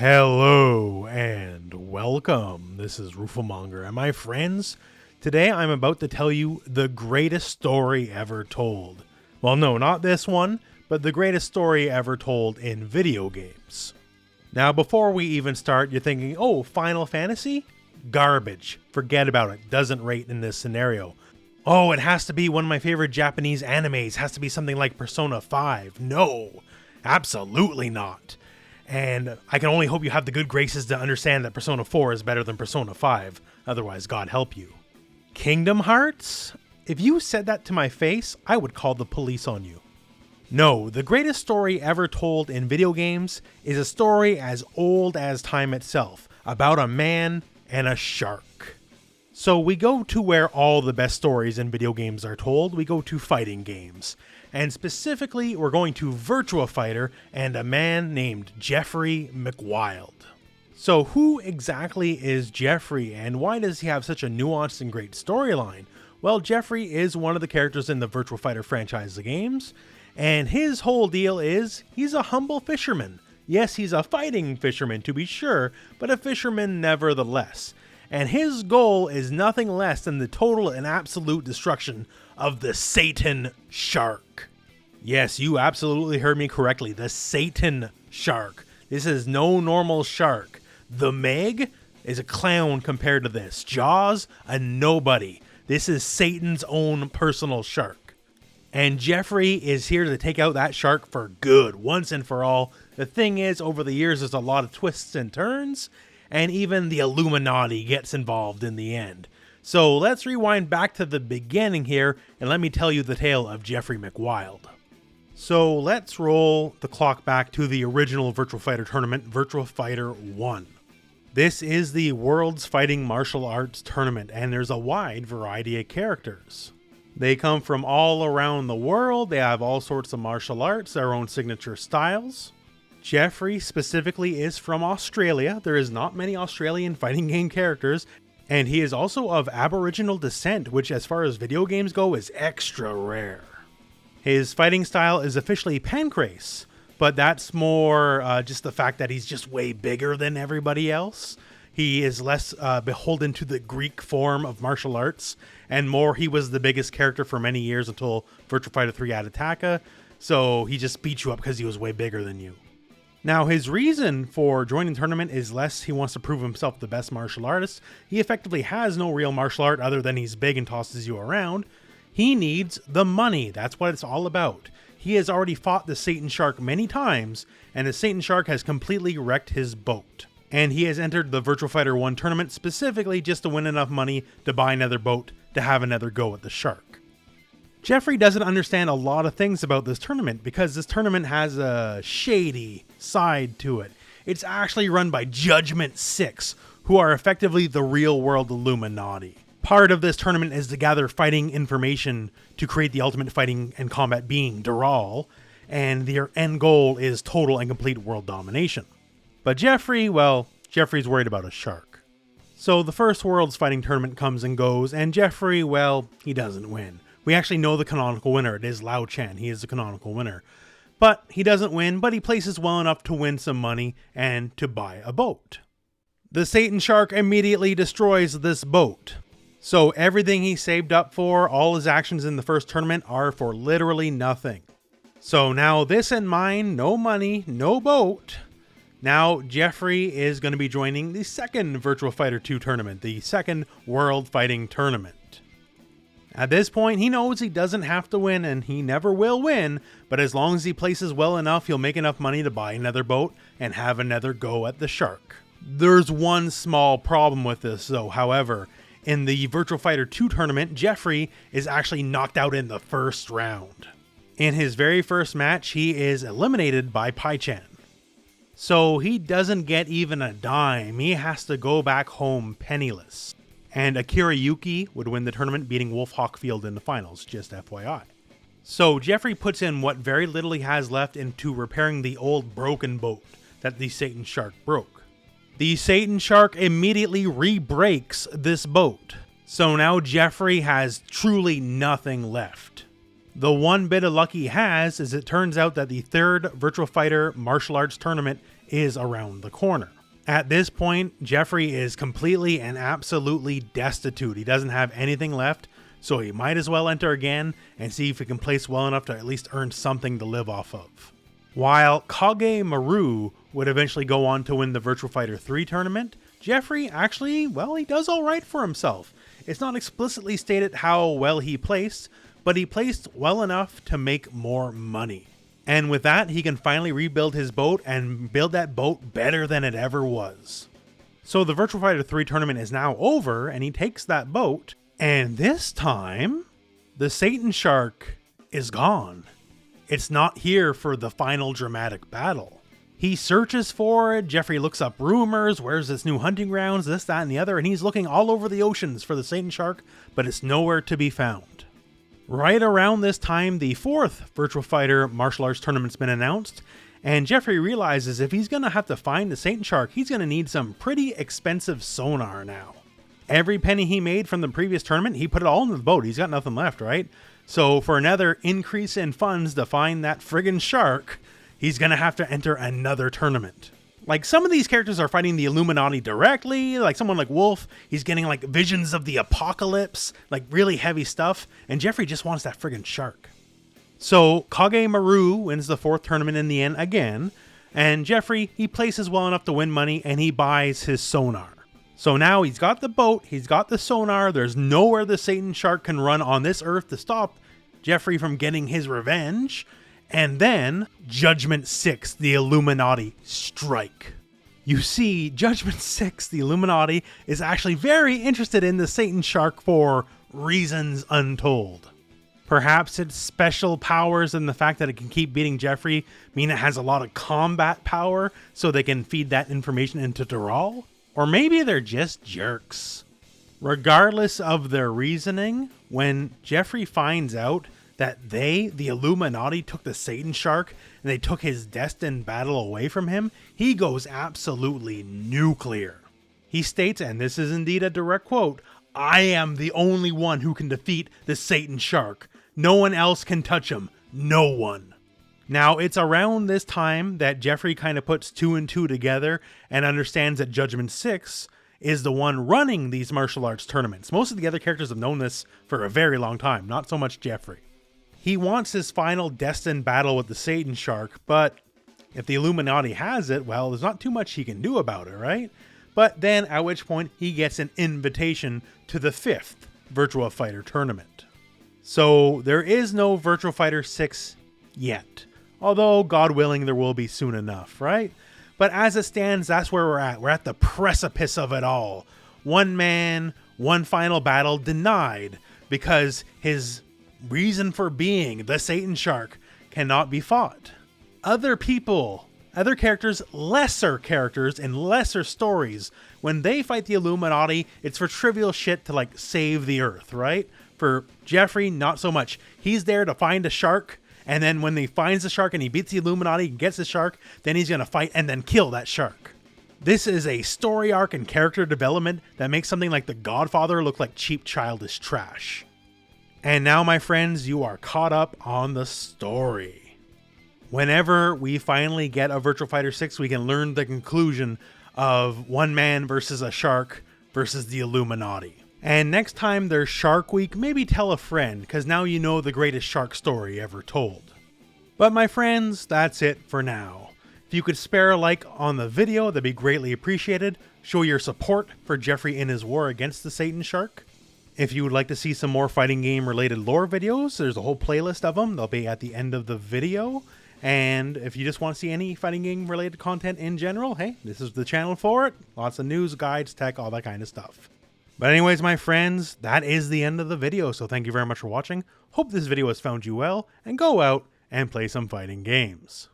Hello and welcome. This is Rooflemonger, and my friends, today I'm about to tell you the greatest story ever told. Well, no, not this one, but the greatest story ever told in video games. Now, before we even start, you're thinking, oh, Final Fantasy? Garbage. Forget about it. Doesn't rate in this scenario. Oh, it has to be one of my favorite Japanese animes. Has to be something like Persona 5. No, absolutely not. And I can only hope you have the good graces to understand that Persona 4 is better than Persona 5. Otherwise, God help you. Kingdom Hearts? If you said that to my face, I would call the police on you. No, the greatest story ever told in video games is a story as old as time itself, about a man and a shark. So we go to where all the best stories in video games are told. We go to fighting games. And specifically, we're going to Virtua Fighter and a man named Jeffry McWild. So who exactly is Jeffry, and why does he have such a nuanced and great storyline? Well, Jeffry is one of the characters in the Virtua Fighter franchise of games, and his whole deal is he's a humble fisherman. Yes, he's a fighting fisherman to be sure, but a fisherman nevertheless. And his goal is nothing less than the total and absolute destruction of the Satan Shark. Yes, you absolutely heard me correctly. The Satan Shark. This is no normal shark. The Meg is a clown compared to this. Jaws, a nobody. This is Satan's own personal shark. And Jeffry is here to take out that shark for good, once and for all. The thing is, over the years, there's a lot of twists and turns, and even the Illuminati gets involved in the end. So let's rewind back to the beginning here, and let me tell you the tale of Jeffry McWild. So let's roll the clock back to the original Virtua Fighter tournament, Virtua Fighter 1. This is the world's fighting martial arts tournament, and there's a wide variety of characters. They come from all around the world, they have all sorts of martial arts, their own signature styles. Jeffry specifically is from Australia. There is not many Australian fighting game characters, and he is also of Aboriginal descent, which as far as video games go is extra rare. His fighting style is officially Pancrase, but that's more just the fact that he's just way bigger than everybody else. He is less beholden to the Greek form of martial arts, and more he was the biggest character for many years until Virtua Fighter 3 had Attacker, so he just beat you up because he was way bigger than you. Now, his reason for joining the tournament is less he wants to prove himself the best martial artist. He effectively has no real martial art other than he's big and tosses you around. He needs the money. That's what it's all about. He has already fought the Satan Shark many times, and the Satan Shark has completely wrecked his boat. And he has entered the Virtua Fighter 1 tournament specifically just to win enough money to buy another boat to have another go at the shark. Jeffry doesn't understand a lot of things about this tournament because this tournament has a shady side to it. It's actually run by Judgment 6, who are effectively the real world Illuminati. Part of this tournament is to gather fighting information to create the ultimate fighting and combat being, Dural, and their end goal is total and complete world domination. But Jeffry, well, Jeffry's worried about a shark. So the first world's fighting tournament comes and goes, and Jeffry, well, he doesn't win. We actually know the canonical winner. It is Lao Chan. He is the canonical winner. But he doesn't win, but he places well enough to win some money and to buy a boat. The Satan Shark immediately destroys this boat. So everything he saved up for, all his actions in the first tournament are for literally nothing. So now this in mind, no money, no boat. Now Jeffry is going to be joining the second Virtua Fighter 2 tournament, the second World Fighting Tournament. At this point, he knows he doesn't have to win, and he never will win, but as long as he places well enough, he'll make enough money to buy another boat and have another go at the shark. There's one small problem with this, though, however. In the Virtua Fighter 2 tournament, Jeffry is actually knocked out in the first round. In his very first match, he is eliminated by Pai-chan. So he doesn't get even a dime. He has to go back home penniless. And Akira Yuki would win the tournament, beating Wolf Hawkfield in the finals, just FYI. So Jeffry puts in what very little he has left into repairing the old broken boat that the Satan Shark broke. The Satan Shark immediately re-breaks this boat. So now Jeffry has truly nothing left. The one bit of luck he has is it turns out that the third Virtua Fighter martial arts tournament is around the corner. At this point, Jeffry is completely and absolutely destitute. He doesn't have anything left, so he might as well enter again and see if he can place well enough to at least earn something to live off of. While Kage Maru would eventually go on to win the Virtua Fighter 3 tournament, Jeffry actually, well, he does alright for himself. It's not explicitly stated how well he placed, but he placed well enough to make more money. And with that, he can finally rebuild his boat and build that boat better than it ever was. So the Virtua Fighter 3 tournament is now over, and he takes that boat, and this time, the Satan Shark is gone. It's not here for the final dramatic battle. He searches for it, Jeffry looks up rumors, where's this new hunting grounds, this, that, and the other, and he's looking all over the oceans for the Satan Shark, but it's nowhere to be found. Right around this time, the 4th Virtua Fighter martial arts tournament's been announced, and Jeffry realizes if he's going to have to find the Satan Shark, he's going to need some pretty expensive sonar now. Every penny he made from the previous tournament, he put it all into the boat. He's got nothing left, right? So for another increase in funds to find that friggin' shark, he's going to have to enter another tournament. Like, some of these characters are fighting the Illuminati directly, like someone like Wolf, he's getting like visions of the apocalypse, like really heavy stuff, and Jeffry just wants that friggin' shark. So Kage Maru wins the 4th tournament in the end again, and Jeffry, he places well enough to win money, and he buys his sonar. So now he's got the boat, he's got the sonar, there's nowhere the Satan Shark can run on this earth to stop Jeffry from getting his revenge. And then, Judgment 6, the Illuminati, strike. You see, Judgment 6, the Illuminati, is actually very interested in the Satan Shark for reasons untold. Perhaps its special powers and the fact that it can keep beating Jeffry mean it has a lot of combat power, so they can feed that information into Doral? Or maybe they're just jerks. Regardless of their reasoning, when Jeffry finds out that the Illuminati, took the Satan Shark and they took his destined battle away from him, he goes absolutely nuclear. He states, and this is indeed a direct quote, "I am the only one who can defeat the Satan Shark. No one else can touch him. No one." Now, it's around this time that Jeffry kind of puts 2 and 2 together and understands that Judgment 6 is the one running these martial arts tournaments. Most of the other characters have known this for a very long time, not so much Jeffry. He wants his final destined battle with the Satan Shark, but if the Illuminati has it, well, there's not too much he can do about it, right? But then, at which point, he gets an invitation to the 5th Virtua Fighter tournament. So, there is no Virtua Fighter 6 yet. Although, God willing, there will be soon enough, right? But as it stands, that's where we're at. We're at the precipice of it all. One man, one final battle denied because his reason for being, the Satan Shark, cannot be fought. Other people, other characters, lesser characters in lesser stories, when they fight the Illuminati, it's for trivial shit to like save the earth, right? For Jeffry, not so much. He's there to find a shark, and then when he finds the shark and he beats the Illuminati and gets the shark, then he's going to fight and then kill that shark. This is a story arc and character development that makes something like The Godfather look like cheap childish trash. And now, my friends, you are caught up on the story. Whenever we finally get a Virtua Fighter 6, we can learn the conclusion of one man versus a shark versus the Illuminati. And next time there's Shark Week, maybe tell a friend, because now you know the greatest shark story ever told. But my friends, that's it for now. If you could spare a like on the video, that'd be greatly appreciated. Show your support for Jeffry in his war against the Satan Shark. If you would like to see some more fighting game related lore videos, there's a whole playlist of them. They'll be at the end of the video. And if you just want to see any fighting game related content in general, hey, this is the channel for it. Lots of news, guides, tech, all that kind of stuff. But anyways, my friends, that is the end of the video. So thank you very much for watching. Hope this video has found you well, and go out and play some fighting games.